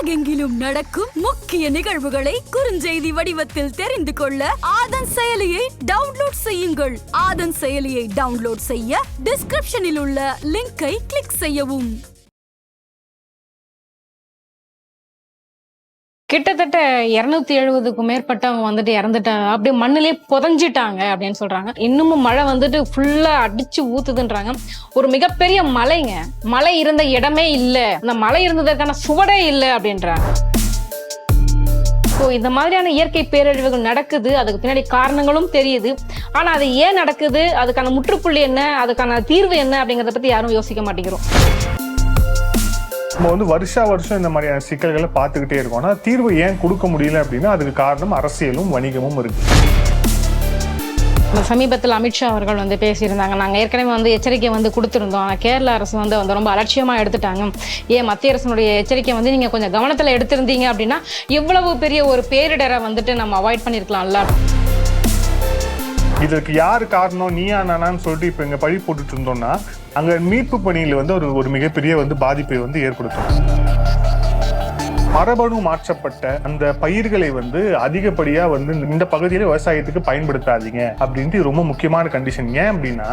உலகெங்கிலும் நடக்கும் முக்கிய நிகழ்வுகளை குறுஞ்செய்தி வடிவத்தில் தெரிந்து கொள்ள ஆதன் செயலியை டவுன்லோட் செய்யுங்கள். ஆதன் செயலியை டவுன்லோட் செய்ய டிஸ்கிரிப்ஷனில் உள்ள லிங்கை கிளிக் செய்யவும். கிட்டத்தட்ட 270க்கும் மேற்பட்டவங்க வந்துட்டு இறந்துட்டாங்க, அப்படியே மண்ணிலே புதஞ்சிட்டாங்க அப்படின்னு சொல்றாங்க. இன்னமும் மழை வந்துட்டு ஃபுல்லா அடிச்சு ஊத்துதுன்றாங்க. ஒரு மிகப்பெரிய மலைங்க, மழை இருந்த இடமே இல்லை, அந்த மழை இருந்ததற்கான சுவடே இல்லை அப்படின்றாங்க. ஸோ இந்த மாதிரியான இயற்கை பேரழிவுகள் நடக்குது, அதுக்கு பின்னாடி காரணங்களும் தெரியுது. ஆனா அது ஏன் நடக்குது, அதுக்கான முற்றுப்புள்ளி என்ன, அதுக்கான தீர்வு என்ன அப்படிங்கிறத பத்தி யாரும் யோசிக்க மாட்டேங்கிறோம். நம்ம வந்து வருஷம் இந்த மாதிரியான சிக்கல்களை பார்த்துக்கிட்டே இருக்கோம். ஆனால் தீர்வு ஏன் கொடுக்க முடியல அப்படின்னா அதுக்கு காரணம் அரசியலும் வணிகமும் இருக்கு. சமீபத்தில் அமித்ஷா அவர்கள் வந்து பேசியிருந்தாங்க. நாங்கள் ஏற்கனவே வந்து எச்சரிக்கை வந்து கொடுத்துருந்தோம், ஆனால் கேரள அரசு வந்து ரொம்ப அலட்சியமாக எடுத்துட்டாங்க. ஏன் மத்திய அரசனுடைய எச்சரிக்கை வந்து நீங்கள் கொஞ்சம் கவனத்தில் எடுத்திருந்தீங்க அப்படின்னா இவ்வளவு பெரிய ஒரு பேரிடரை வந்துட்டு நம்ம அவாய்ட் பண்ணியிருக்கலாம்ல. இதற்கு யார் காரணம், நீயா நானான்னு சொல்லிட்டு இப்போ இங்கே பழி போட்டுட்டு இருந்தோம்னா அங்கே மீட்பு பணியில் வந்து ஒரு மிகப்பெரிய வந்து பாதிப்பை வந்து ஏற்படுத்தும். மரபணு மாற்றப்பட்ட அந்த பயிர்களை வந்து அதிகப்படியாக வந்து இந்த பகுதியில் விவசாயத்துக்கு பயன்படுத்தாதீங்க அப்படின்ட்டு ரொம்ப முக்கியமான கண்டிஷன். ஏன் அப்படின்னா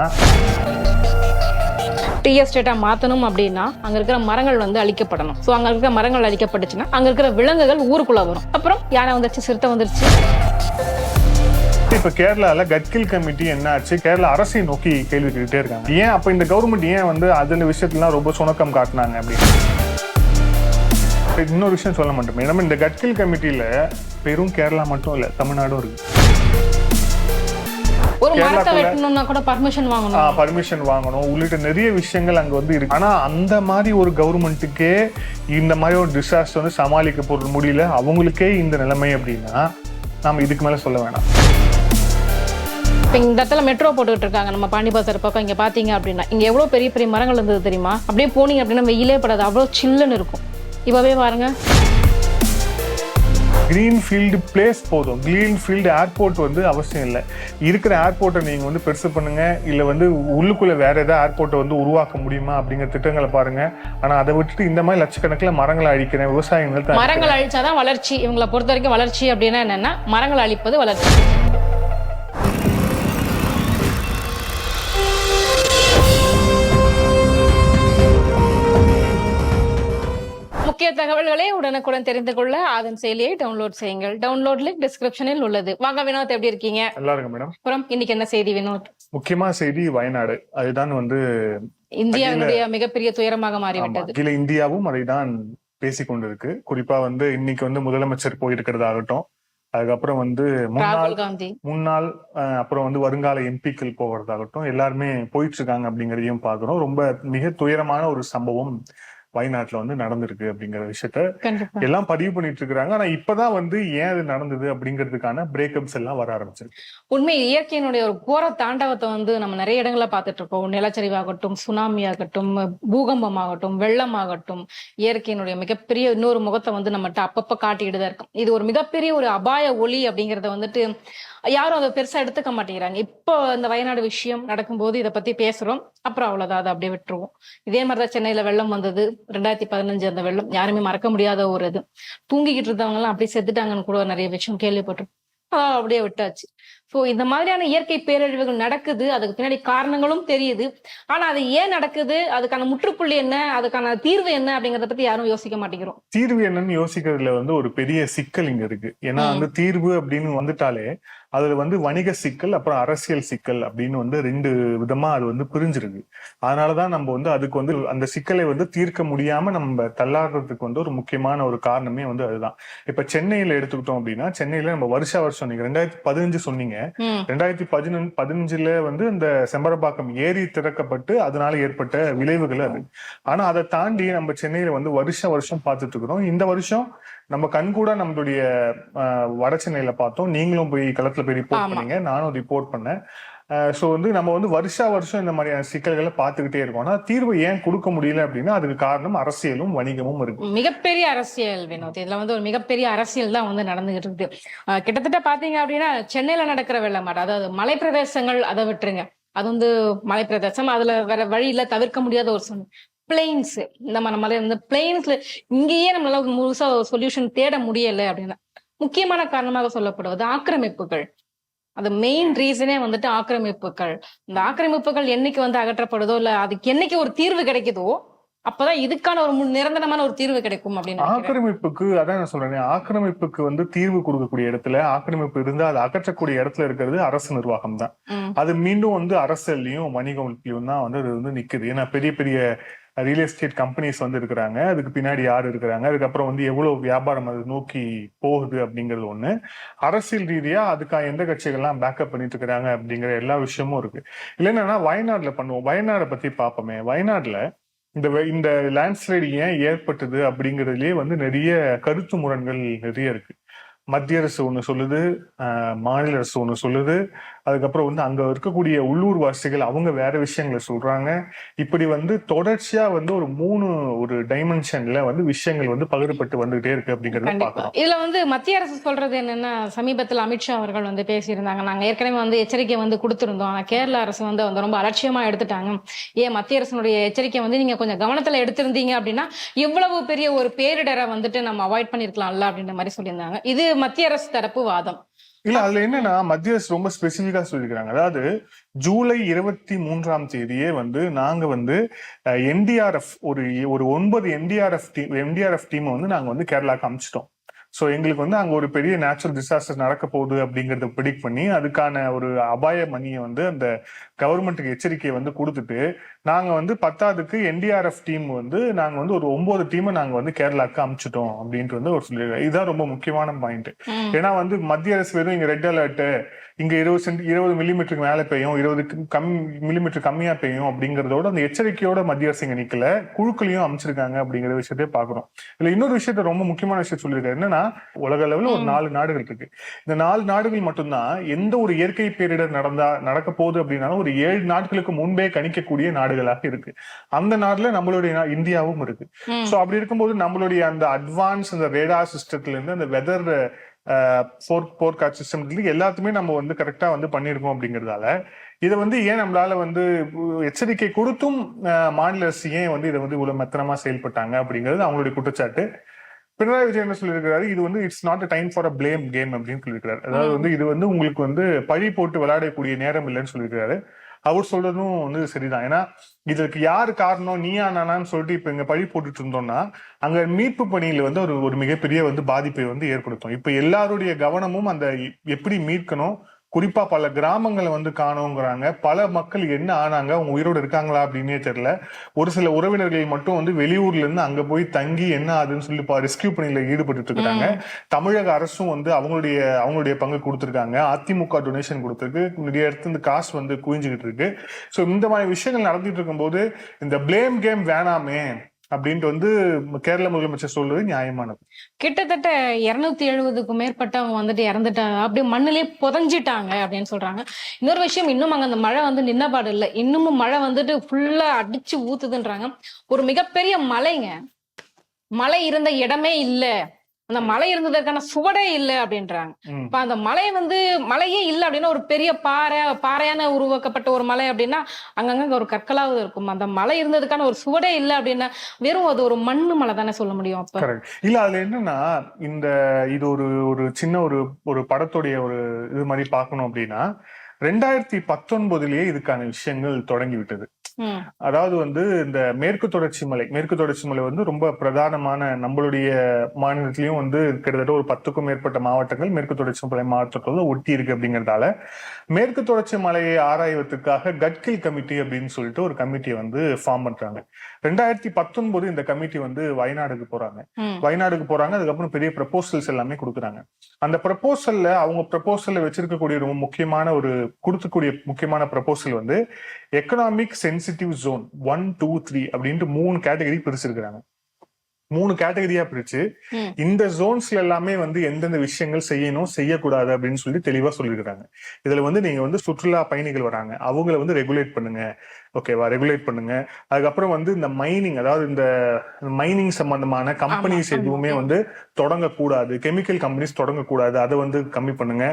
டீ எஸ்டேட்டா மாற்றணும் அப்படின்னா அங்கே இருக்கிற மரங்கள் வந்து அழிக்கப்படணும். ஸோ அங்கே இருக்கிற மரங்கள் அழிக்கப்பட்டுச்சுன்னா அங்கே இருக்கிற விலங்குகள் ஊருக்குள்ளே வரும். அப்புறம் யானை வந்துருச்சு, சிறுத்தை வந்துருச்சு. இப்ப கேரளால கட்கில் கமிட்டி என்ன ஆச்சு, கேரளா அரசை நோக்கி கேள்வி கேட்டுட்டே இருக்காங்க. ஏன் அப்ப இந்த கவர்மெண்ட் ஏன் வந்து அதுல விஷயத்துலாம் ரொம்ப சுணக்கம் காட்டினாங்க அப்படின்னு. இன்னொரு விஷயம் சொல்ல மாட்டோமே, நம்ம இந்த கட்கில் கமிட்டியில வெறும் கேரளா மட்டும் இல்ல, தமிழ்நாடும் இருக்கு. ஒரு மரத்தை வெட்டணும்னா கூட பர்மிஷன் வாங்கணும் உள்ளிட்ட நிறைய விஷயங்கள் அங்க வந்து இருக்கு. ஆனா அந்த மாதிரி ஒரு கவர்மெண்ட்டுக்கே இந்த மாதிரி ஒரு டிசாஸ்டர் வந்து சமாளிக்க போறது முடியல, அவங்களுக்கே இந்த நிலைமை அப்படின்னா நாம இதுக்கு மேல சொல்ல வேணாம். இப்போ இந்த இடத்துல மெட்ரோ போட்டுக்கிட்டு இருக்காங்க நம்ம பாண்டிபாசர் பக்கம். இங்கே பார்த்தீங்க அப்படின்னா இங்கே எவ்வளோ பெரிய பெரிய மரங்கள் இருந்தது தெரியுமா? அப்படியே போனீங்க அப்படின்னா வெயிலே படாது, அவ்வளோ சில்லுன்னு இருக்கும். இப்போவே பாருங்க, கிரீன்ஃபீல்டு பிளேஸ் போதும், கிரீன்ஃபீல்டு ஏர்போர்ட் வந்து அவசியம் இல்லை. இருக்கிற ஏர்போர்ட்டை நீங்கள் வந்து பெருசு பண்ணுங்க, இல்லை வந்து உள்ளுக்குள்ளே வேற ஏதாவது ஏர்போர்ட்டை வந்து உருவாக்க முடியுமா அப்படிங்கிற திட்டங்களை பாருங்க. ஆனால் அதை விட்டுட்டு இந்த மாதிரி லட்சக்கணக்கில் மரங்களை அழிக்கிறேன் விவசாயங்கள். மரங்கள் அழிச்சாதான் வளர்ச்சி. இவங்களை பொறுத்த வரைக்கும் வளர்ச்சி அப்படின்னா என்னன்னா மரங்கள் அழிப்பது வளர்ச்சி. முக்கிய தகவல்களை உடனுக்குடன் தெரிந்து கொள்ள ஆதன் செயலியை டவுன்லோட் செய்யுங்கள். டவுன்லோட் லிங்க் டிஸ்கிரிப்ஷனில் உள்ளது. வாங்க வினோத், எப்படி இருக்கீங்க? நல்லா இருக்கு மேடம். அப்புறம் இன்னைக்கு என்ன செய்தி வினோத்? முக்கியமான செய்தி வயநாடு. அதுதான் வந்து இந்தியாவுடைய மிகப்பெரிய துயரமாக மாறிவிட்டது. இல்ல, இந்தியாவும் அதை தான் பேசிக்கொண்டிருக்கு. குறிப்பா வந்து இன்னைக்கு வந்து முதலமைச்சர் போயிருக்கிறதாகட்டும், அதுக்கப்புறம் வந்து முன்னாள் அப்புறம் வந்து வருங்கால எம்பிக்கள் போகிறதாகட்டும், எல்லாருமே போயிட்டு இருக்காங்க அப்படிங்கறதையும் பாக்குறோம். ரொம்ப மிக துயரமான ஒரு சம்பவம் வயநாட்டுல வந்து நடந்திருக்கு அப்படிங்கிற விஷயத்த எல்லாம் பதிவு பண்ணிட்டு இருக்காங்க. ஆனா இப்பதான் வந்து ஏன் அது நடந்தது அப்படிங்கிறதுக்கான பிரேக்கப்ஸ் எல்லாம் வர ஆரம்பிச்சிருக்கு. உண்மை, இயற்கையினுடைய ஒரு கோர தாண்டவத்தை வந்து நம்ம நிறைய இடங்கள பார்த்துட்டு இருக்கோம். நிலச்சரிவாகட்டும், சுனாமி ஆகட்டும், பூகம்பம் ஆகட்டும், வெள்ளம் ஆகட்டும், இயற்கையினுடைய மிகப்பெரிய இன்னொரு முகத்தை வந்து நம்மகிட்ட அப்பப்ப காட்டிட்டு தான் இருக்கும். இது ஒரு மிகப்பெரிய ஒரு அபாய ஒளி அப்படிங்கறத வந்துட்டு யாரும் அதை பெருசா எடுத்துக்க மாட்டேங்கிறாங்க. இப்போ இந்த வயநாடு விஷயம் நடக்கும்போது இதை பத்தி பேசுறோம், அப்புறம் அவ்வளவுதான், அதை அப்படியே விட்டுருவோம். இதே மாதிரிதான் சென்னையில வெள்ளம் வந்தது 2015. அந்த வெள்ளம் யாருமே மறக்க முடியாத ஒரு இது. தூங்கிக்கிட்டு இருந்தவங்க எல்லாம் அப்படியே செத்துட்டாங்கன்னு கூட நிறைய விஷயம் கேள்விப்பட்டிருக்கோம். அப்படியே விட்டாச்சு. சோ இந்த மாதிரியான இயற்கை பேரழிவுகள் நடக்குது, அதுக்கு பின்னாடி காரணங்களும் தெரியுது. ஆனா அது ஏன் நடக்குது, அதுக்கான முற்றுப்புள்ளி என்ன, அதுக்கான தீர்வு என்ன அப்படிங்கறத பத்தி யாரும் யோசிக்க மாட்டேங்கிறோம். தீர்வு என்னன்னு யோசிக்கிறதுல வந்து ஒரு பெரிய சிக்கல் இங்க இருக்கு. ஏன்னா வந்து தீர்வு அப்படின்னு வந்துட்டாலே அதுல வந்து வணிக சிக்கல் அப்புறம் அரசியல் சிக்கல் அப்படின்னு வந்து ரெண்டு விதமா அது வந்து பிரிஞ்சிருக்கு. அதனாலதான் நம்ம வந்து அதுக்கு வந்து அந்த சிக்கலை வந்து தீர்க்க முடியாம நம்ம தள்ளாடுறதுக்கு வந்து ஒரு முக்கியமான ஒரு காரணமே வந்து அதுதான். இப்ப சென்னையில எடுத்துக்கிட்டோம் அப்படின்னா, சென்னையில நம்ம வருஷம் நீங்க 2015 சொன்னீங்க. 2015 வந்து இந்த செம்பரப்பாக்கம் ஏரி திறக்கப்பட்டு அதனால ஏற்பட்ட விளைவுகள் அது. ஆனா அதை தாண்டி நம்ம சென்னையில வந்து வருஷம் பார்த்துட்டு இருக்கிறோம். இந்த வருஷம் நம்ம கண்கூட நம்மளுடைய வட சென்னையில பார்த்தோம். நீங்களும் போய் களத்துல போய் ரிப்போர்ட் பண்ணீங்க, நானும் ரிப்போர்ட் பண்ணேன். ஸோ வந்து நம்ம வந்து வருஷம் இந்த மாதிரியான சிக்கல்களை பார்த்துக்கிட்டே இருக்கோம். ஆனா தீர்வு ஏன் கொடுக்க முடியல அப்படின்னா அதுக்கு காரணம் அரசியலும் வணிகமும் இருக்கு. மிகப்பெரிய அரசியல் வினோத், இதுல வந்து ஒரு மிகப்பெரிய அரசியல் தான் வந்து நடந்துகிட்டு இருக்கு. கிட்டத்தட்ட பாத்தீங்க அப்படின்னா சென்னையில நடக்கிற வெள்ளம், அதாவது மலை பிரதேசங்கள் அதை விட்டுருங்க, அது வந்து மலை பிரதேசம், அதுல வேற வழியில தவிர்க்க முடியாத ஒரு பிளெயின்ஸ் நம்மளால இந்த பிளெயின்ஸ்ல இங்கேயே நம்மளால முழுசா சொல்யூஷன் தேட முடியல அப்படின்னா முக்கியமான காரணமாக சொல்லப்படுவது ஆக்கிரமிப்புகள். அது மெயின் ரீசனே வந்துட்டு ஆக்கிரமிப்புகள். இந்த ஆக்கிரமிப்புகள் என்னைக்கு வந்து அகற்றப்படுதோ இல்ல அதுக்கு என்னைக்கு ஒரு தீர்வு கிடைக்குதோ அப்பதான் இதுக்கான ஒரு நிரந்தரமான ஒரு தீர்வு கிடைக்கும் அப்படின்னு ஆக்கிரமிப்புக்கு அதான் நான் சொல்றேன், ஆக்கிரமிப்புக்கு வந்து தீர்வு கொடுக்கக்கூடிய இடத்துல, ஆக்கிரமிப்பு இருந்தா அதை அகற்றக்கூடிய இடத்துல இருக்கிறது அரசு நிர்வாகம் தான். அது மீண்டும் வந்து அரசியல்லையும் வணிகத்திலையும் தான் வந்து அது வந்து நிக்குது. ஏன்னா பெரிய பெரிய ரியல் எஸ்டேட் கம்பெனிஸ் வந்து இருக்கிறாங்க, அதுக்கு பின்னாடி யாரு இருக்கிறாங்க, அதுக்கப்புறம் வந்து எவ்வளவு வியாபாரம் அது நோக்கி போகுது அப்படிங்கிறது ஒண்ணு. அரசியல் ரீதியா அதுக்காக எந்த கட்சிகள்லாம் பேக்கப் பண்ணிட்டு இருக்கிறாங்க அப்படிங்கிற எல்லா விஷயமும் இருக்கு. இல்லைன்னா வயநாடுல பண்ணுவோம், வயநாடை பத்தி பார்ப்போமே. வயநாடுல இந்த லேண்ட்ஸ்லைடு ஏன் ஏற்பட்டது அப்படிங்கிறதுலயே வந்து நிறைய கருத்து முரண்கள் நிறைய இருக்கு. மத்திய அரசு ஒண்ணு சொல்லுது, மாநில அரசு ஒண்ணு சொல்லுது, அதுக்கப்புறம் வந்து அங்க இருக்கக்கூடிய உள்ளூர் வாசிகள் அவங்க வேற விஷயங்களை சொல்றாங்க. இப்படி வந்து தொடர்ச்சியா வந்து ஒரு டைமென்ஷன்ல வந்து விஷயங்கள் வந்து பகிரப்பட்டு வந்துகிட்டே இருக்கு அப்படிங்கறத பாக்கலாம். இதுல வந்து மத்திய அரசு சொல்றது என்னன்னா, சமீபத்தில் அமித்ஷா அவர்கள் வந்து பேசியிருந்தாங்க, நாங்க ஏற்கனவே வந்து எச்சரிக்கை வந்து கொடுத்திருந்தோம், ஆனா கேரள அரசு வந்து ரொம்ப அலட்சியமா எடுத்துட்டாங்க. ஏன் மத்திய அரசனுடைய எச்சரிக்கை வந்து நீங்க கொஞ்சம் கவனத்துல எடுத்திருந்தீங்க அப்படின்னா இவ்வளவு பெரிய ஒரு பேரிடரை வந்துட்டு நம்ம அவாய்ட் பண்ணிருக்கலாம்ல அப்படின்ற மாதிரி சொல்லியிருந்தாங்க. இது மத்திய அரசு தரப்பு வாதம். இல்ல அதுல என்னன்னா மத்திய அரசு ரொம்ப ஸ்பெசிபிக்கா சொல்லியிருக்காங்க. அதாவது ஜூலை 23 வந்து நாங்க வந்து என்டிஆர்எஃப் ஒரு 9 என்டிஆர்எஃப் டீம் வந்து நாங்க வந்து கேரளாக்கு அனுப்பிச்சிட்டோம். ஸோ எங்களுக்கு வந்து அங்க ஒரு பெரிய நேச்சுரல் டிசாஸ்டர் நடக்க போகுது அப்படிங்கறத ப்ரெடிக்ட் பண்ணி அதுக்கான ஒரு அபாய மணியை வந்து அந்த கவர்மெண்ட்டுக்கு எச்சரிக்கையை வந்து கொடுத்துட்டு நாங்க வந்து 10க்கு என்டிஆர்எஃப் டீம் வந்து நாங்க வந்து ஒரு 9 டீமை நாங்க வந்து கேரளாக்கு அனுப்பிச்சிட்டோம் அப்படின்ட்டு வந்து ஒரு சொல்லியிருக்காங்க. இதுதான் ரொம்ப முக்கியமான பாயிண்ட். ஏன்னா வந்து மத்திய அரசு வெறும் இங்க ரெட் அலர்ட், இங்க 20 மில்லிமீட்டருக்கு மேல பெய்யும், 20 மில்லிமீட்டர் கம்மியா பெய்யும் அப்படிங்கறதோட அந்த எச்சரிக்கையோட மத்திய அரசு இங்க நிக்கல, குழுக்களையும் அமைச்சிருக்காங்க அப்படிங்கிற விஷயத்தையே பாக்குறோம். இதுல இன்னொரு விஷயத்த ரொம்ப முக்கியமான விஷயம் சொல்லியிருக்காரு. என்னன்னா உலக அளவில் ஒரு 4 நாடுகள் இருக்கு. இந்த 4 நாடுகள் மட்டும்தான் எந்த ஒரு இயற்கை பேரிடர் நடக்க போகுது அப்படின்னாலும் ஒரு 7 நாட்களுக்கு முன்பே கணிக்கக்கூடிய நாடுகளாக இருக்கு. அந்த நாடுல நம்மளுடைய இந்தியாவும் இருக்கு. சோ அப்படி இருக்கும்போது நம்மளுடைய அந்த அட்வான்ஸ் அந்த ரேடார் சிஸ்டத்துல இருந்து அந்த வெதர் போர்காஸ்ட் சிஸ்டம் எல்லாத்துமே நம்ம வந்து கரெக்டா வந்து பண்ணிருக்கோம் அப்படிங்கறதால இதை வந்து ஏன் நம்மளால வந்து எச்சரிக்கை கொடுத்தும் மாநில அரசு ஏன் வந்து இதை வந்து இவ்வளவு மெத்தனமா செயல்பட்டாங்க அப்படிங்கிறது அவங்களுடைய குற்றச்சாட்டு. பினராயி விஜயன் என்ன சொல்லியிருக்காரு, இது வந்து it's not a time for a blame game அப்படின்னு சொல்லியிருக்காரு. அதாவது வந்து இது வந்து உங்களுக்கு வந்து பழி போட்டு விளையாடக்கூடிய நேரம் இல்லைன்னு சொல்லியிருக்காரு. அவர் சொல்றதும் வந்து சரிதான். ஏன்னா இதுக்கு யாரு காரணம் நீயா நானான்னு சொல்லிட்டு இப்ப இங்க பழி போட்டுட்டு இருந்தோம்னா அங்க மீட்பு பணியில வந்து ஒரு மிகப்பெரிய வந்து பாதிப்பை வந்து ஏற்படுத்தும். இப்ப எல்லாருடைய கவனமும் அந்த எப்படி மீட்கணும், குறிப்பா பல கிராமங்களை வந்து காணுங்கிறாங்க. பல மக்கள் என்ன ஆனாங்க, அவங்க உயிரோடு இருக்காங்களா அப்படின்னே தெரியல. ஒரு சில உறவினர்கள் மட்டும் வந்து வெளியூர்ல இருந்து அங்க போய் தங்கி என்ன ஆகுதுன்னு சொல்லி ரெஸ்கியூ பணியில ஈடுபட்டு இருக்காங்க. தமிழக அரசும் வந்து அவங்களுடைய பங்கு கொடுத்திருக்காங்க. அதிமுக டொனேஷன் கொடுத்திருக்கு. நிறைய இடத்துல இந்த காசு வந்து குவிஞ்சுக்கிட்டு இருக்கு. சோ இந்த மாதிரி விஷயங்கள் நடந்துட்டு இருக்கும் போது இந்த பிளேம் கேம் வேணாமே அப்படின்ட்டு வந்து கேரள முதலமைச்சர் சொல்றது நியாயமானது. கிட்டத்தட்ட 270க்கும் மேற்பட்டவங்க வந்துட்டு இறந்துட்டாங்க, அப்படியே மண்ணிலே புதஞ்சிட்டாங்க அப்படின்னு சொல்றாங்க. இன்னொரு விஷயம், இன்னும் அங்க அந்த மழை வந்து நின்னபாடு இல்லை, இன்னமும் மழை வந்துட்டு ஃபுல்லா அடிச்சு ஊத்துதுன்றாங்க. ஒரு மிகப்பெரிய மலைங்க, மழை இருந்த இடமே இல்ல, அந்த மலை இருந்ததற்கான சுவடே இல்லை அப்படின்றாங்க. இப்ப அந்த மலை வந்து மலையே இல்லை அப்படின்னா ஒரு பெரிய பாறையான உருவாக்கப்பட்ட ஒரு மலை அப்படின்னா அங்கங்க ஒரு கற்களாவது இருக்கும். அந்த மலை இருந்ததுக்கான ஒரு சுவடே இல்லை அப்படின்னா வெறும் அது ஒரு மண்ணு மலை தானே சொல்ல முடியும். அப்ப இல்ல அதுல என்னன்னா இது ஒரு சின்ன ஒரு படத்துடைய ஒரு இது மாதிரி பார்க்கணும் அப்படின்னா 2019 இதுக்கான விஷயங்கள் தொடங்கி விட்டது. அதாவது வந்து இந்த மேற்கு தொடர்ச்சி மலை வந்து ரொம்ப பிரதானமான நம்மளுடைய மாநிலத்திலயும் வந்து கிட்டத்தட்ட ஒரு 10க்கும் மேற்பட்ட மாவட்டங்கள் மேற்கு தொடர்ச்சி மலை மாவட்டத்தோட ஒட்டி இருக்கு. அப்படிங்கறதால மேற்கு தொடர்ச்சி மலையை ஆராய்வதற்காக கட்கில் கமிட்டி அப்படின்னு சொல்லிட்டு ஒரு கமிட்டியை வந்து ஃபார்ம் பண்றாங்க. 2019 இந்த கமிட்டி வந்து வயநாடுக்கு போறாங்க. அதுக்கப்புறம் பெரிய ப்ரப்போசல்ஸ் எல்லாமே கொடுக்குறாங்க. அந்த ப்ரப்போசல்ல வச்சிருக்கக்கூடிய ரொம்ப முக்கியமான ப்ரப்போசல் வந்து எக்கனாமிக் சென்சிட்டிவ் ஜோன் 1, 2, 3 அப்படின்ட்டு 3 கேட்டகரி பிரிச்சிருக்கிறாங்க. 3 கேட்டகரியா பிரிச்சு இந்த ஜோன்ஸ்ல எல்லாமே வந்து எந்தெந்த விஷயங்கள் செய்யணும் செய்யக்கூடாது அப்படின்னு சொல்லி தெளிவா சொல்லியிருக்காங்க. இதுல வந்து நீங்க வந்து சுற்றுலா பயணிகள் வராங்க, அவங்களை வந்து ரெகுலேட் பண்ணுங்க, ஓகேவா, ரெகுலேட் பண்ணுங்க. அதுக்கப்புறம் வந்து இந்த மைனிங், அதாவது இந்த மைனிங் சம்பந்தமான கம்பெனிஸ் எதுவுமே வந்து தொடங்கக்கூடாது, கெமிக்கல் கம்பெனிஸ் தொடங்கக்கூடாது, அதை வந்து கம்மி பண்ணுங்க.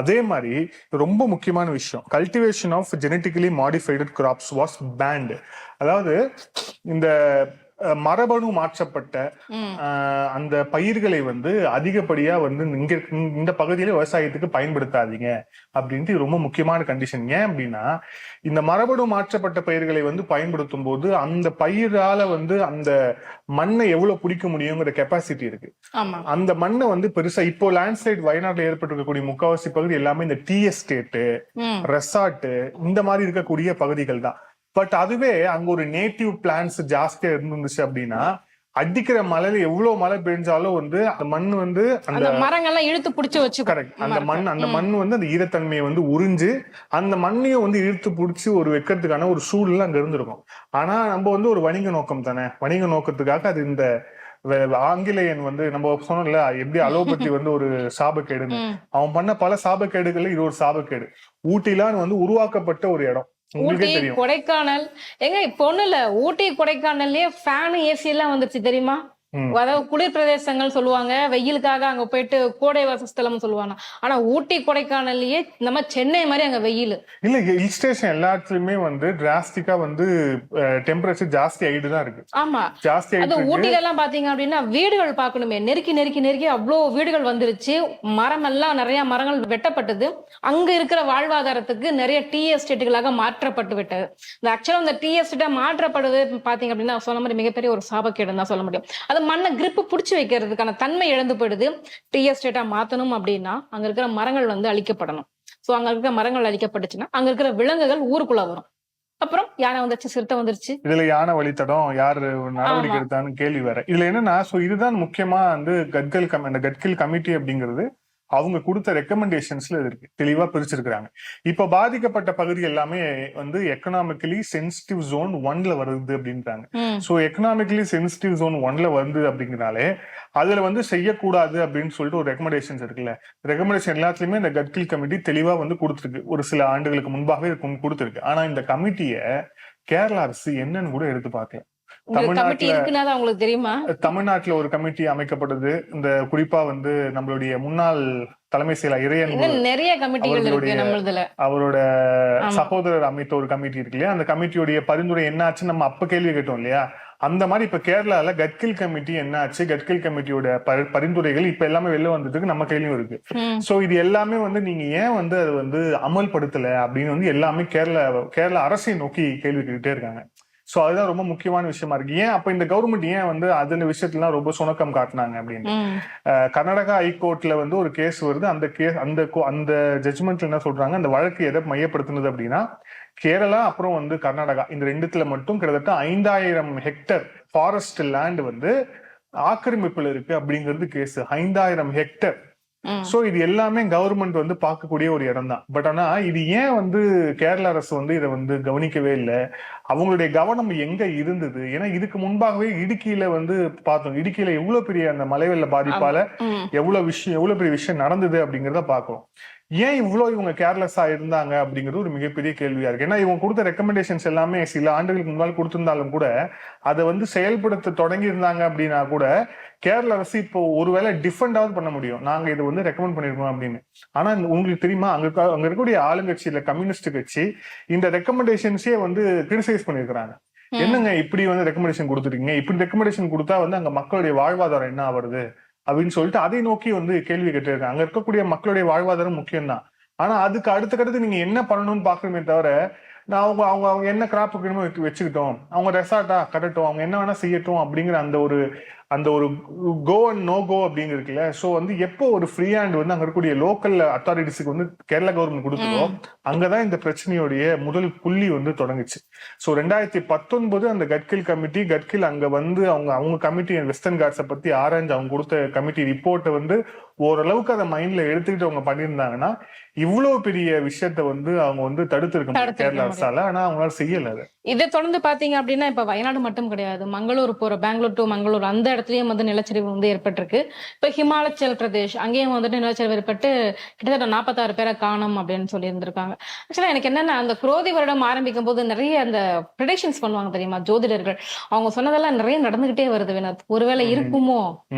அதே மாதிரி ரொம்ப முக்கியமான விஷயம், cultivation of genetically modified crops was banned. அதாவது இந்த மரபணு மாற்றப்பட்ட அந்த பயிர்களை வந்து அதிகப்படியா வந்து இங்க இந்த பகுதியில விவசாயத்துக்கு பயன்படுத்தாதீங்க அப்படின்ட்டு ரொம்ப முக்கியமான கண்டிஷன். ஏன் அப்படின்னா, இந்த மரபணு மாற்றப்பட்ட பயிர்களை வந்து பயன்படுத்தும் போது அந்த பயிரால வந்து அந்த மண்ணை எவ்வளவு பிடிக்க முடியுங்கிற கெப்பாசிட்டி இருக்கு. அந்த மண்ணை வந்து பெருசா இப்போ லேண்ட்ஸ்லைட் வயநாட்டுல ஏற்பட்டிருக்கக்கூடிய முக்காவாசி பகுதி எல்லாமே இந்த டீ எஸ்டேட்டு, ரெசார்ட், இந்த மாதிரி இருக்கக்கூடிய பகுதிகள் தான். பட் அதுவே அங்க ஒரு நேட்டிவ் பிளான்ஸ் ஜாஸ்தியா இருந்துச்சு அப்படின்னா, அடிக்கிற மழையில எவ்வளவு மழை பெஞ்சாலும் வந்து அந்த மண் வந்து அந்த மரங்கள்லாம் இழுத்து பிடிச்சு வச்சு, கரெக்ட், அந்த மண் வந்து அந்த ஈரத்தன்மையை வந்து உறிஞ்சு அந்த மண்ணையும் வந்து இழுத்து பிடிச்சி ஒரு வைக்கிறதுக்கான ஒரு சூழ்நிலை அங்க இருந்திருக்கும். ஆனா நம்ம வந்து ஒரு வணிக நோக்கம் தானே, வணிக நோக்கத்துக்காக அது இந்த ஆங்கிலேயன் வந்து நம்ம சொன்னோம்ல எப்படி அலோபதி வந்து ஒரு சாபக்கேடுன்னு, அவன் பண்ண பல சாபக்கேடுகள்ல இது ஒரு சாபக்கேடு. ஊட்டிலாம் வந்து உருவாக்கப்பட்ட ஒரு இடம், ஊட்டி கொடைக்கானல். எங்க இப்ப ஒண்ணு இல்ல, ஊட்டி கொடைக்கானல்லயே ஃபேன் ஏசி எல்லாம் வந்துருச்சு தெரியுமா? அதாவது குளிர் பிரதேசங்கள் சொல்லுவாங்க, வெயிலுக்காக அங்க போயிட்டு கோடை வாசஸ்தலம் சொல்லுவாங்க. ஆனா ஊட்டி கொடைக்கானல்லயே நம்ம சென்னை மாதிரி அங்க வெயில் இல்ல. ஹில் ஸ்டேஷன் எல்லாத்துலயுமே வந்து டிராஸ்டிக்கா வந்து டெம்பரேச்சர் ஜாஸ்தி ஆயிட்டு தான் இருக்கு. ஆமா, ஜாஸ்தி அது ஊட்டில எல்லாம் பாத்தீங்க அப்படின்னா வீடுகள் பாக்கணுமே, நெருக்கி நெருக்கி நெருக்கி அவ்வளவு வீடுகள் வந்துருச்சு. மரம் எல்லாம் நிறைய மரங்கள் வெட்டப்பட்டது. அங்க இருக்கிற வாழ்வாதாரத்துக்கு நிறைய டீ எஸ்டேட்டுகளாக மாற்றப்பட்டு விட்டது. இந்த ஆக்சுவலா இந்த டீ எஸ்டேட்டா மாற்றப்படுது பாத்தீங்க அப்படின்னா சொன்ன மாதிரி மிகப்பெரிய ஒரு சாபக்கேடுன்னு தான் சொல்ல முடியும். அது மண்ணை கிரிப்பு பிடிச்சி வைக்கிறதுக்கான தன்மை இழந்து போயிடுது. டீ எஸ்டேட்டா மாத்தணும் அப்படின்னா அங்க இருக்கிற மரங்கள் வந்து அழிக்கப்படணும். சோ அங்க இருக்கிற மரங்கள் அழிக்கப்பட்டுச்சுன்னா அங்க இருக்கிற விலங்குகள் ஊருக்குள்ள வரும். அப்புறம் யானை வந்துருச்சு, சிறுத்தை வந்துருச்சு, இதுல யானை வழித்தடம் யாரு நடவடிக்கை எடுத்தான்னு கேள்வி வேற. இதுல என்னன்னா, சோ இதுதான் முக்கியமா வந்து கட்கில் கமிட்டி அப்படிங்கிறது அவங்க கொடுத்த ரெக்கமெண்டேஷன்ஸ்ல இருக்கு, தெளிவா பிரிச்சிருக்காங்க. இப்ப பாதிக்கப்பட்ட பகுதி எல்லாமே வந்து எக்கனாமிக்கலி சென்சிட்டிவ் ஜோன் 1ல வருது அப்படின்றாங்க. சோ எக்கனாமிக்கலி சென்சிட்டிவ் ஜோன் 1ல வருது அப்படிங்கறனாலே அதுல வந்து செய்யக்கூடாது அப்படின்னு சொல்லிட்டு ஒரு ரெக்கமெண்டேஷன்ஸ் இருக்குல்ல, ரெக்கமெண்டேஷன் எல்லாத்துலயுமே இந்த கட்கில் கமிட்டி தெளிவா வந்து கொடுத்துருக்கு. ஒரு சில ஆண்டுகளுக்கு முன்பாகவே கொடுத்துருக்கு. ஆனா இந்த கமிட்டிய கேரளா அரசு என்னன்னு கூட எடுத்து பார்க்கல. தமிழ்நாட்டுல ஒரு கமிட்டி அமைக்கப்பட்டது. இந்த குறிப்பா வந்து நம்மளுடைய முன்னாள் தலைமை செயலர் இறையன் நிறைய கமிட்டிகள் அவரோட சகோதரர் அமைத்த ஒரு கமிட்டி இருக்கு இல்லையா, அந்த கமிட்டியுடைய பரிந்துரை என்ன ஆச்சு நம்ம அப்ப கேள்வி கேட்டோம் இல்லையா. அந்த மாதிரி இப்ப கேரளால கட்கில் கமிட்டி என்ன ஆச்சு, கட்கில் கமிட்டியோட பரிந்துரைகள் இப்ப எல்லாமே வெளில வந்ததுக்கு நம்ம கேள்வியும் இருக்கு. சோ இது எல்லாமே வந்து நீங்க ஏன் வந்து அது வந்து அமல்படுத்தல அப்படின்னு வந்து எல்லாமே கேரளா அரசை நோக்கி கேள்வி கேட்டுட்டே இருக்காங்க. சோ அதுதான் ரொம்ப முக்கியமான விஷயமா இருக்கு. ஏன் அப்ப இந்த கவர்மெண்ட் ஏன் வந்து அந்த விஷயத்துல ரொம்ப சுணக்கம் காட்டினாங்க அப்படின்னு. கர்நாடகா ஹைகோர்ட்ல வந்து ஒரு கேஸ் வருது. அந்த ஜட்ஜ்மெண்ட்ல என்ன சொல்றாங்க, அந்த வழக்கு எதை மையப்படுத்தினது அப்படின்னா, கேரளா அப்புறம் வந்து கர்நாடகா இந்த ரெண்டுத்துல மட்டும் கிட்டத்தட்ட 5000 ஹெக்டர் ஃபாரஸ்ட் லேண்ட் வந்து ஆக்கிரமிப்புல இருக்கு அப்படிங்கிறது கேஸ். 5000 ஹெக்டர். சோ இது எல்லாமே கவர்மெண்ட் வந்து பார்க்கக்கூடிய ஒரு இடம் தான். பட் ஆனா இது ஏன் வந்து கேரள அரசு வந்து இதை வந்து கவனிக்கவே இல்லை, அவங்களுடைய கவனம் எங்க இருந்தது? ஏன்னா இதுக்கு முன்பாகவே இடுக்கியில வந்து பார்த்தோம், இடுக்கியில எவ்வளவு பெரிய அந்த மழை வெள்ள பாதிப்பால எவ்வளவு பெரிய விஷயம் நடந்தது அப்படிங்கிறத பாக்குறோம். ஏன் இவ்வளவு இவங்க கேர்லெஸ்ஸா இருந்தாங்க அப்படிங்கிறது ஒரு மிகப்பெரிய கேள்வியா இருக்கு. ஏன்னா இவங்க கொடுத்த ரெக்கமெண்டேஷன்ஸ் எல்லாமே சில ஆண்டுகளுக்கு முன்னால் கொடுத்திருந்தாலும் கூட அதை வந்து செயல்படுத்த தொடங்கி இருந்தாங்க அப்படின்னா கூட கேரள அரசு இப்போ ஒருவேளை டிஃபெண்டாவது பண்ண முடியும், நாங்க இதை வந்து ரெக்கமெண்ட் பண்ணிருக்கோம் அப்படின்னு. ஆனா உங்களுக்கு தெரியுமா, அங்க இருக்கக்கூடிய ஆளுங்கட்சி இல்ல கம்யூனிஸ்ட் கட்சி இந்த ரெக்கமெண்டேஷன்ஸே வந்து கிரிட்டிசைஸ் பண்ணிருக்காங்க. என்னங்க இப்படி வந்து ரெக்கமெண்டேஷன் கொடுத்துருக்கீங்க, இப்படி ரெக்கமெண்டேஷன் கொடுத்தா வந்து அங்க மக்களுடைய வாழ்வாதாரம் என்ன ஆகுறது அப்படின்னு சொல்லிட்டு அதை நோக்கி வந்து கேள்வி கேட்டிருக்காங்க. அங்க இருக்கக்கூடிய மக்களுடைய வாழ்வாதாரம் முக்கியம்தான். ஆனா அதுக்கு அடுத்த நீங்க என்ன பண்ணணும்னு பாக்கணுமே தவிர, நான் அவங்க என்ன கிராப் வச்சுக்கிட்டோம், அவங்க ரெசார்ட்டா கட்டட்டும், அவங்க என்ன வேணா செய்யட்டும் அப்படிங்கிற அந்த ஒரு கோ அண்ட் நோ கோ அப்படிங்கிறதுல. சோ வந்து எப்போ ஒரு ஃப்ரீ ஹேண்ட் வந்து அங்க இருக்கக்கூடிய லோக்கல் அத்தாரிட்டிஸ்க்கு வந்து கேரளா கவர்மெண்ட் கொடுத்ததோ அங்கதான் இந்த பிரச்சனையுடைய முதல் புள்ளி வந்து தொடங்குச்சு. சோ 2019 அந்த கட்கில் அங்க வந்து அவங்க கமிட்டி வெஸ்டர்ன் காட்ஸை பத்தி ஆராய்ஞ்சு அவங்க கொடுத்த கமிட்டி ரிப்போர்ட்டை வந்து ஓரளவுக்கு அதை மைண்ட்ல எடுத்துக்கிட்டு அவங்க பண்ணியிருந்தாங்கன்னா இவ்வளவு பெரிய விஷயத்த வந்து அவங்க வந்து தடுத்து இருக்க கேரளா அரசால. ஆனா அவங்களால செய்யல. இதை தொடர்ந்து பாத்தீங்க அப்படின்னா இப்ப வயநாடு மட்டும் கிடையாது, மங்களூர் போற பெங்களூர் டு மங்களூர் அந்த இடத்துலயும் வந்து நிலச்சரிவு வந்து ஏற்பட்டிருக்கு. இப்ப ஹிமாச்சல் பிரதேஷ் அங்கேயும் வந்துட்டு நிலச்சரிவு ஏற்பட்டு கிட்டத்தட்ட 46 பேரை காணோம் அப்படின்னு சொல்லி இருந்திருக்காங்க. ஆக்சுவலா எனக்கு என்னன்னா, அந்த குரோதி வருடம் ஆரம்பிக்கும் போது நிறைய அந்த ப்ரெடிக்ஷன்ஸ் பண்ணுவாங்க தெரியுமா ஜோதிடர்கள். அவங்க சொன்னதெல்லாம் நிறைய நடந்துகிட்டே வருது வினோத். ஒருவேளை இருக்குமோ,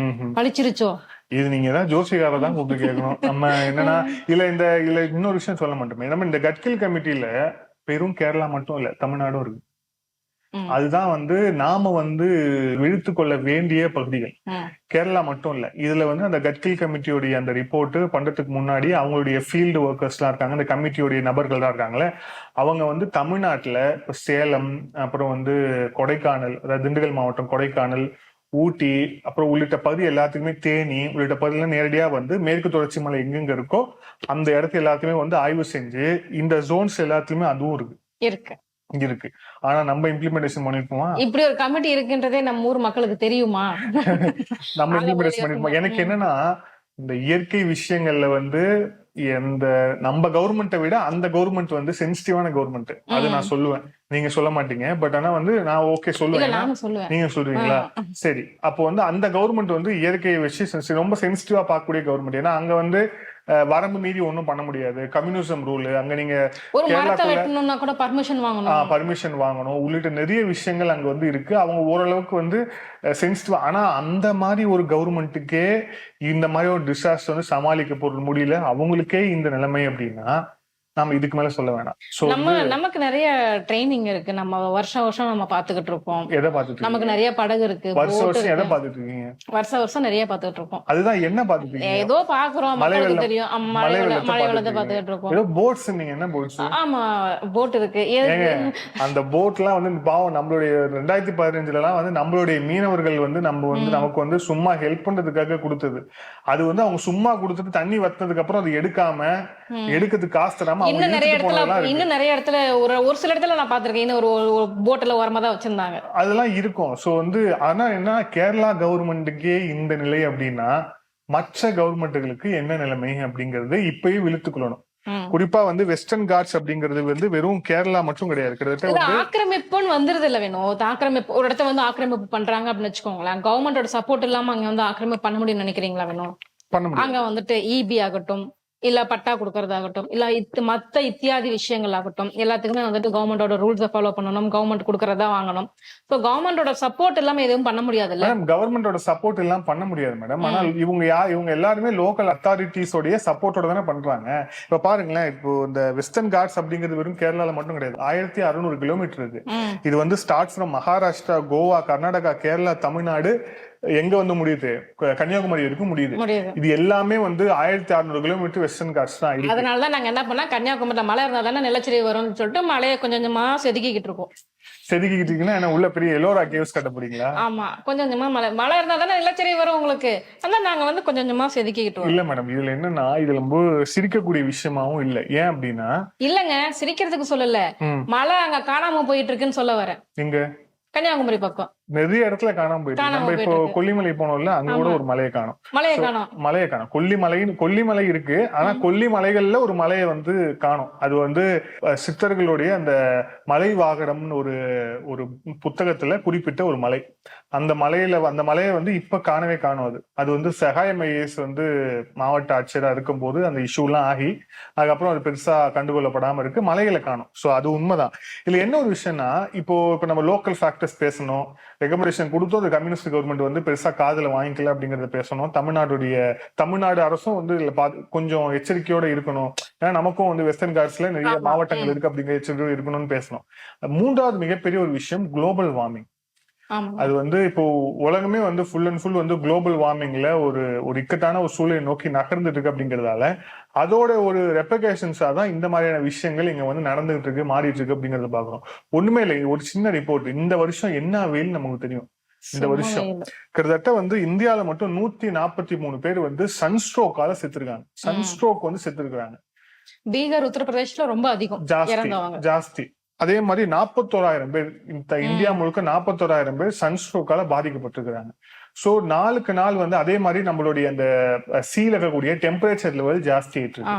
பழிச்சிருச்சோ? இது நீங்க தான் ஜோசிகார தான் கூப்பிட்டு கேட்கணும். நம்ம என்னன்னா இல்ல இன்னொரு விஷயம் சொல்ல மாட்டோமே. நம்ம இந்த கட்கில் கமிட்டியில பெரும் கேரளா மட்டும் இல்ல, தமிழ்நாடும் இருக்கு. அதுதான் வந்து நாம வந்து விழுத்து கொள்ள வேண்டிய பகுதிகள். கேரளா மட்டும் இல்ல, இதுல வந்து அந்த கட்கில் கமிட்டியோடைய அந்த ரிப்போர்ட் பண்றதுக்கு முன்னாடி அவங்களுடைய ஃபீல்டு ஒர்க்கர்ஸ் எல்லாம் இருக்காங்க, அந்த கமிட்டியோடைய நபர்கள் தான் இருக்காங்களே, அவங்க வந்து தமிழ்நாட்டுல சேலம், அப்புறம் வந்து கொடைக்கானல், அதாவது திண்டுக்கல் மாவட்டம் கொடைக்கானல், ஊட்டி, அப்புறம் உள்ளிட்ட பகுதி எல்லாத்துக்குமே, தேனி உள்ளிட்ட பகுதியெல்லாம் நேரடியா வந்து மேற்கு தொடர்ச்சி மலை எங்கெங்க இருக்கோ அந்த இடத்து எல்லாத்தையுமே வந்து ஆய்வு செஞ்சு இந்த ஜோன்ஸ் எல்லாத்துலயுமே அதுவும் இருக்கு. ஆனா நம்ம இம்ப்ளிமெண்டேஷன் பண்ணிருப்போமா? இப்படி ஒரு கமிட்டி இருக்குன்றதே நம்ம ஊர் மக்களுக்கு தெரியுமா? நம்ம இம்ப்ளிமெண்டேஷன் பண்ணிருப்போம். எனக்கு என்னன்னா, இந்த இயற்கை விஷயங்கள்ல வந்து எந்த நம்ம கவர்மெண்ட்டை விட அந்த கவர்மெண்ட் வந்து சென்சிட்டிவான கவர்மெண்ட், அது நான் சொல்லுவேன். நீங்க சொல்ல மாட்டீங்க, பட் ஆனா வந்து நான் ஓகே சொல்லுவேன். நீங்க சொல்றீங்களா? சரி, அப்போ வந்து அந்த கவர்மெண்ட் வந்து இயற்கையை வச்சு ரொம்ப சென்சிட்டிவா பார்க்கக்கூடிய கவர்மெண்ட். ஏன்னா அங்க வந்து வரம்பு மீறி ஒன்னும் பண்ண முடியாது. கம்யூனிசம் ரூல் அங்க, நீங்க பர்மிஷன் வாங்கணும் உள்ளிட்ட நிறைய விஷயங்கள் அங்க வந்து இருக்கு. அவங்க ஓரளவுக்கு வந்து சென்சிட்டிவ். ஆனா அந்த மாதிரி ஒரு கவர்மெண்ட்டுக்கே இந்த மாதிரி ஒரு டிசாஸ்டர் வந்து சமாளிக்க போறது முடியல, அவங்களுக்கே இந்த நிலைமை அப்படின்னா நாம இதுக்கு மேல சொல்ல வேணாம். நமக்கு நிறைய ட்ரைனிங் இருக்கு. நம்ம வருஷம் நம்ம பாத்துக்கிட்டு இருப்போம். எதை பாத்துட்டு? நமக்கு நிறைய படகு இருக்கு. வருஷம் எதை பாத்துட்டு இருக்கீங்க? வருஷம் நிறைய பாத்துட்டு இருக்கோம். அதுதான் என்ன பாத்துட்டு இருக்கீங்க? ஏதோ பாக்குறோம், மக்களுக்கு தெரியும். மழை வெள்ளத்தை பாத்துக்கிட்டு இருக்கோம். ஏதோ போட்ஸ், நீங்க என்ன போட்ஸ்? ஆமா, போட் இருக்கு. அந்த போட்லாம் வந்து பாவம் நம்மளுடைய 2015 எல்லாம் வந்து நம்மளுடைய மீனவர்கள் வந்து நமக்கு வந்து சும்மா ஹெல்ப் பண்றதுக்காக கொடுத்தது. அது வந்து அவங்க சும்மா கொடுத்துட்டு தண்ணி வத்தினதுக்கு அப்புறம் அது எடுக்கிறதுக்கு காசு தராம இன்னும் நிறைய இடத்துல ஒரு சில இடத்துல நான் பாத்திருக்கேன். இன்னும் ஒரு போட்ல ஓரமா தான் வச்சிருந்தாங்க. அதெல்லாம் இருக்கும். சோ வந்து ஆனா என்ன, கேரளா கவர்மெண்ட்டுக்கே இந்த நிலை அப்படின்னா மற்ற கவர்மெண்ட்டுகளுக்கு என்ன நிலைமை அப்படிங்கறது இப்பயே விழுத்துக்கொள்ளணும். குறிப்பா வந்து வெஸ்டர்ன் காட்ஸ் அப்படிங்கிறது வந்து வெறும் கேரளா மட்டும் கிடையாது. கிட்டத்தட்ட ஆக்கிரமிப்புன்னு வந்துருது இல்ல வேணும். ஆக்கிரமிப்பு ஒரு இடத்த வந்து ஆக்கிரமிப்பு பண்றாங்க அப்படின்னு வச்சுக்கோங்களேன். கவர்மெண்டோட சப்போர்ட் இல்லாம அங்க வந்து ஆக்கிரமிப்பு பண்ண முடியும்னு நினைக்கிறீங்களா வேணும்? அங்க வந்துட்டு இபி ஆகட்டும், இல்ல பட்டா கொடுக்கறதாகட்டும், இல்ல மத்த இத்தியாதி விஷயங்கள் ஆகட்டும், எல்லாத்துக்குமே வந்துட்டு கவர்மெண்டோட ரூல்ஸை ஃபாலோ பண்ணணும். கவர்மெண்ட் கொடுக்கறதா வாங்கணும். சோ கவர்மெண்டோட சப்போர்ட் இல்லாம எதுவும் பண்ண முடியாது இல்ல. கவர்மெண்டோட சப்போர்ட் எல்லாம் பண்ண முடியாது மேடம். ஆனால் இவங்க எல்லாருமே லோக்கல் அத்தாரிட்டிஸோடைய சப்போர்ட்டோட தானே பண்றாங்க. இப்ப பாருங்களேன், இப்போ இந்த வெஸ்டர்ன் காட்ஸ் அப்படிங்கிறது வெறும் கேரளால மட்டும் கிடையாது. 1600 கிலோமீட்டர் இருக்கு. இது வந்து ஸ்டார்ட் ஃப்ரம் மகாராஷ்டிரா, கோவா, கர்நாடகா, கேரளா, தமிழ்நாடு, எங்க வந்து முடியுது, கன்னியாகுமரி வரைக்கும் முடியுது. இது எல்லாமே வந்து 1600 கிலோமீட்டர் வெஸ்டர்ன் காட்ஸ் தான். அதனாலதான் நாங்க என்ன பண்ணா, கன்னியாகுமரியில மழை இருந்தா தானே நிலச்சரிவு வரும்னு சொல்லிட்டு மழையை கொஞ்சம் கொஞ்சமா செதுக்கிட்டு இருக்கோம். செதுக்கிட்டு இருக்கீங்கன்னா உள்ள பெரிய எல்லோரா கேவ்ஸ் கட்ட போறீங்களா? ஆமா, கொஞ்சம் கொஞ்சமா மழை இருந்தா தானே நிலச்சரிவு வரும் உங்களுக்கு. அதான் நாங்க வந்து கொஞ்சம் கொஞ்சமா செதுக்கிட்டு. இல்ல மேடம், இதுல என்னன்னா, இதுல ரொம்ப சிரிக்கக்கூடிய விஷயமாவும் இல்ல. ஏன் அப்படின்னா, இல்லங்க சிரிக்கிறதுக்கு சொல்லல, மழை அங்க காணாம போயிட்டு இருக்குன்னு சொல்ல வரேன். எங்க? கன்னியாகுமரி பக்கம் நிறைய இடத்துல காணாம போயிட்டு. நம்ம இப்போ கொல்லிமலை போனோம்ல, அங்க கூட ஒரு மலையை காணும். கொல்லிமலை இருக்கு, ஆனா கொல்லிமலைகள்ல ஒரு மலையை வந்து காணும். அது வந்து சித்தர்களுடைய அந்த மலை வாகனம்னு ஒரு புத்தகத்துல குறிப்பிட்ட ஒரு மலை. அந்த மலையை வந்து இப்ப காணவே காணும். அது வந்து சகாய மையேஸ் வந்து மாவட்ட ஆட்சியரா இருக்கும் போது அந்த இஷ்யூ எல்லாம் ஆகி அதுக்கப்புறம் அது பெருசா கண்டுகொள்ளப்படாம இருக்கு. மலைகளை காணும். சோ அது உண்மைதான். இதுல என்ன ஒரு விஷயம்னா, இப்போ நம்ம லோக்கல் ஃபேக்டர்ஸ் பேசணும், ரெகமெண்டேஷன் கொடுத்தோம், அது கம்யூனிஸ்ட் கவர்மெண்ட் வந்து பெருசா காதுல வாங்கிக்கல அப்படிங்கறத பேசணும். தமிழ்நாடு அரசும் வந்து இதுல கொஞ்சம் எச்சரிக்கையோட இருக்கணும். ஏன்னா நமக்கும் வந்து வெஸ்டர்ன் காட்ஸ்ல நிறைய மாவட்டங்கள் இருக்கு, அப்படிங்கிற எச்சரிக்கையோட இருக்கணும்னு பேசணும். மூன்றாவது மிகப்பெரிய ஒரு விஷயம் குளோபல் வார்மிங். அது வந்து இப்போ உலகமே வந்து ஃபுல் அண்ட் ஃபுல் வந்து குளோபல் வார்மிங்ல ஒரு இக்கட்டான ஒரு சூழலை நோக்கி நகர்ந்துட்டு இருக்கு. அப்படிங்கறதால அதோட ஒரு ரெப்ளிகேஷன்ஸா தான் இந்த மாதிரியான விஷயங்கள் இங்க வந்து நடந்துகிட்டு இருக்கு, மாறிட்டு இருக்கு அப்படிங்கறத பாக்குறோம். ஒண்ணுமே இல்லை, ஒரு சின்ன ரிப்போர்ட். இந்த வருஷம் என்ன வெயில் நமக்கு தெரியும். இந்த வருஷம் கிட்டத்தட்ட வந்து இந்தியாவில மட்டும் 143 பேர் வந்து சன்ஸ்ட்ரோக்கால செத்துருக்காங்க. சன்ஸ்ட்ரோக் வந்து செத்துருக்காங்க. பீகார், உத்தரப்பிரதேஷ்ல ரொம்ப அதிகம், ஜாஸ்தி. அதே மாதிரி 41,000 பேர், இந்தியா முழுக்க 41,000 பேர் சன்ஸ்ட்ரோக்கால பாதிக்கப்பட்டிருக்கிறாங்க. சோ நாளுக்கு நாள் வந்து அதே மாதிரி நம்மளுடைய அந்த சீல இருக்கக்கூடிய டெம்பரேச்சர் லெவல் ஜாஸ்தி ஆயிட்டு இருக்கு.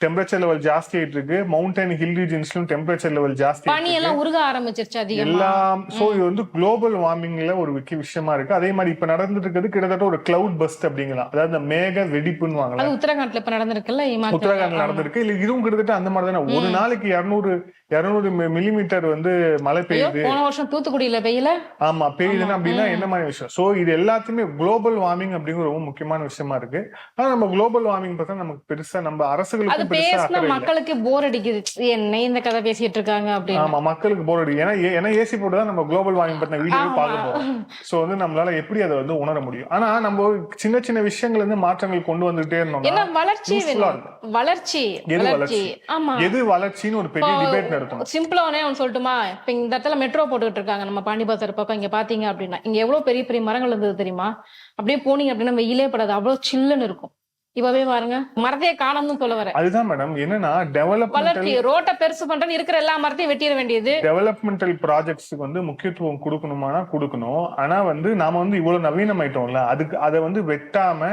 டெம்பரேச்சர் லெவல் ஜாஸ்தி ஆயிட்டு இருக்கு. மவுண்டன் ஹில் ரீஜன்ஸ்லயும் டெம்பரேச்சர் லெவல் ஜாஸ்தி பனி எல்லாம் உருக ஆரம்பிச்சிருச்சு அதிகமா. எல்லாம். சோ இது வந்து குளோபல் வார்மிங்ல ஒரு முக்கிய விஷயமா இருக்கு. அதே மாதிரி இப்ப நடந்துட்டு இருக்கிறது கிட்டத்தட்ட ஒரு கிளவுட் பஸ்ட் அப்படிங்கலாம். அதாவது இந்த மேக வெடிப்புன்னு வாங்கலாம். அது உத்தரகாண்ட்ல இப்ப நடந்திருக்குல்ல, உத்தரகாண்ட்ல நடந்திருக்கு. இல்ல இதுவும் கிட்டத்தட்ட அந்த மாதிரி தானே. ஒரு நாளைக்கு 200 மில்லிமீட்டர் வந்து மழை பெய்யுது. போன வருஷம் தூத்துக்குடியில பெய்யல. ஆமா பெய்யுதுன்னா அப்படின்னா என்ன மாதிரி விஷயம். சோ இது எல்லாத்தையுமே குளோபல் வார்மிங் அப்படிங்கிற ரொம்ப முக்கியமான விஷயமா இருக்கு. ஆனா நம்ம குளோபல் வார்மிங் பார்த்தா நமக்கு பெருசா நம்ம அரசுகளுக்கு பெருசா மக்களுக்கு போர் அடிக்குது. என்ன இந்த கதை பேசிட்டு இருக்காங்க அப்படின்னு. ஆமா மக்களுக்கு போர் அடிக்குது. ஏன்னா ஏசி போட்டுதான் நம்ம குளோபல் வார்மிங் பத்தின வீடியோ பார்க்க போறோம். சோ வந்து நம்மளால எப்படி அதை வந்து உணர முடியும். ஆனா நம்ம சின்ன சின்ன விஷயங்கள்ல இருந்து மாற்றங்கள் கொண்டு வந்துட்டே இருந்தோம்னா வளர்ச்சி வளர்ச்சி எது வளர்ச்சின்னு ஒரு பெரிய டிபேட் நடக்கும். சிம்பிளா சொல்லட்டுமா, இப்ப இந்த இடத்துல மெட்ரோ போட்டுக்கிட்டு இருக்காங்க நம்ம பாண்டிபஜார் பக்கம். இங்க பாத்தீங்க அப்படின்னா இங்க எவ்வளவு பெரிய பெரிய மரங்கள் இருந்தது தெரியுமா? அப்படியே போனீங்க அப்படின்னா வெயிலே படாது, அவ்வளவு சில்லுன்னு இருக்கும். இப்பவே பாருங்க மரத்தையே காணோம்னு சொல்ல வர. அதுதான் மேடம். என்னன்னா வளர்ச்சி ரோட்டை பெருசு பண்றேன்னு இருக்கிற எல்லா மரத்தையும் வெட்டிட வேண்டியது. டெவலப்மெண்டல் ப்ராஜெக்ட்ஸ்க்கு வந்து முக்கியத்துவம் கொடுக்கணுமானா கொடுக்கணும். ஆனா வந்து நாம வந்து இவ்வளவு நவீனமாயிட்டோம்ல, அதுக்கு அதை வந்து வெட்டாம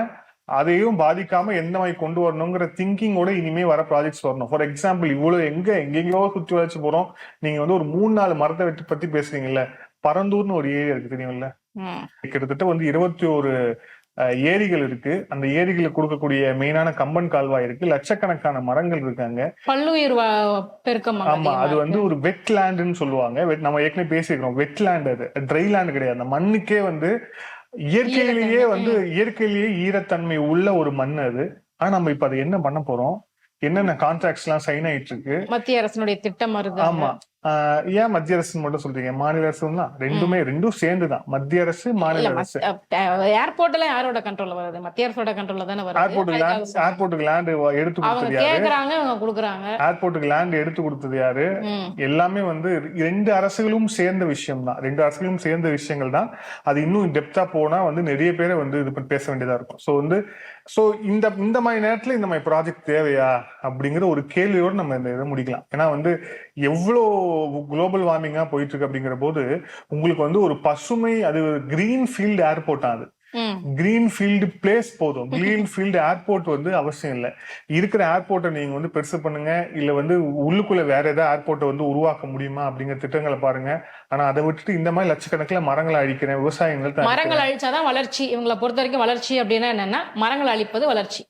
அதையும் பாதிக்காம எந்த மாதிரி கொண்டு வரணுங்கிற திங்கிங்கோட இனிமே வர ப்ராஜெக்ட்ஸ் வரணும். ஃபார் எக்ஸாம்பிள் இவ்வளவு எங்கெங்கயோ சுற்றி வளைச்சு போறோம். நீங்க வந்து ஒரு 3-4 மரத்தை வெட்டி பத்தி பேசுறீங்கல்ல. பரந்தூர்னு ஒரு ஏரியா இருக்கு தெரியும்ல. கிட்டத்தட்ட வந்து 21 ஏரிகள் இருக்கு. அந்த ஏரிகளுக்கு கொடுக்கக்கூடிய மெயினான கம்பன் கால்வாய் இருக்கு. லட்சக்கணக்கான மரங்கள் இருக்காங்க. பல்லுயிர் பெருக்கம். ஆமா அது வந்து ஒரு வெட் லேண்ட்னு சொல்லுவாங்க. நம்ம ஏற்கனவே பேசிக்கிறோம். வெட் லேண்ட் அது ட்ரை லேண்ட் கிடையாது. அந்த மண்ணுக்கே வந்து இயற்கையிலேயே ஈரத்தன்மை உள்ள ஒரு மண் அது. ஆனா நம்ம இப்ப அதை என்ன பண்ண போறோம், என்னென்ன கான்ட்ராக்ட்ஸ் எல்லாம் சைன் ஆயிட்டு இருக்கு. மத்திய அரசினுடைய திட்டம் வருது. ஆமா ஏன் மத்திய அரசு மட்டும் சொல்றீங்க? மாநில அரசும் தான். ரெண்டும் சேர்ந்துதான். மத்திய அரசு மாநில அரசு. ஏர்போர்ட்ல யாரோட கண்ட்ரோல்ல வருது? மத்திய அரசோட கண்ட்ரோல்ல தானே வருது. ஏர்போர்ட்டுக்கு லேண்ட் எடுத்து கொடுத்தது யாரு? கேக்குறாங்க, கொடுக்குறாங்க. ஏர்போர்ட்டுக்கு லேண்ட் எடுத்து கொடுத்தது யாரு? எல்லாமே வந்து 2 அரசுகளும் சேர்ந்த விஷயம் தான். 2 அரசுகளும் சேர்ந்த விஷயங்கள் தான். அது இன்னும் டெப்தா போனா வந்து நிறைய பேரை வந்து இது பேச வேண்டியதா இருக்கும். சோ இந்த மாதிரி நேரத்துல இந்த மாதிரி ப்ராஜெக்ட் தேவையா அப்படிங்கிற ஒரு கேள்வியோடு நம்ம இந்த இதை முடிக்கலாம். ஏன்னா வந்து எவ்வளவு குளோபல் வார்மிங்கா போயிட்டு இருக்கு அப்படிங்கிற போது உங்களுக்கு வந்து ஒரு பசுமை, அது கிரீன் ஃபீல்டு ஏர்போர்ட். அது கிரீன் ஃபீல்டு பிளேஸ் போதும். கிரீன் ஃபீல்டு ஏர்போர்ட் வந்து அவசியம் இல்லை. இருக்கிற ஏர்போர்ட்டை நீங்க வந்து பெருசு பண்ணுங்க, இல்ல வந்து உள்ளுக்குள்ள வேற ஏதாவது ஏர்போர்ட்டை வந்து உருவாக்க முடியுமா அப்படிங்கிற திட்டங்களை பாருங்க. ஆனா அதை விட்டுட்டு இந்த மாதிரி லட்சக்கணக்கில் மரங்களை அழிக்கிறேன், விவசாயங்கள் மரங்கள் அழிச்சாதான் வளர்ச்சி. இவங்களை பொறுத்த வரைக்கும் வளர்ச்சி அப்படின்னா என்னன்னா மரங்கள் அழிப்பது வளர்ச்சி.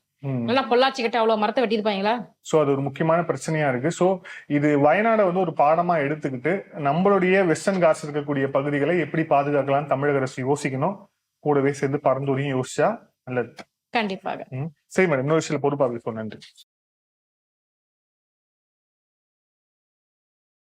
பொள்ளாச்சி கிட்ட அவ்வளவு மரத்தை வெட்டிருப்பாங்களா? சோ அது ஒரு முக்கியமான பிரச்சனையா இருக்கு. சோ இது வயநாடை வந்து ஒரு பாடமா எடுத்துக்கிட்டு நம்மளுடைய வெஸ்டர்ன் காட்ஸ் இருக்கக்கூடிய பகுதிகளை எப்படி பாதுகாக்கலாம் தமிழக அரசு யோசிக்கணும். கூடவே சேர்ந்து பரந்தூரையும் யோசிச்சா நல்லது. கண்டிப்பாக. சரி மேடம், இன்னொரு விஷயம் பொறுப்பாக நன்றி.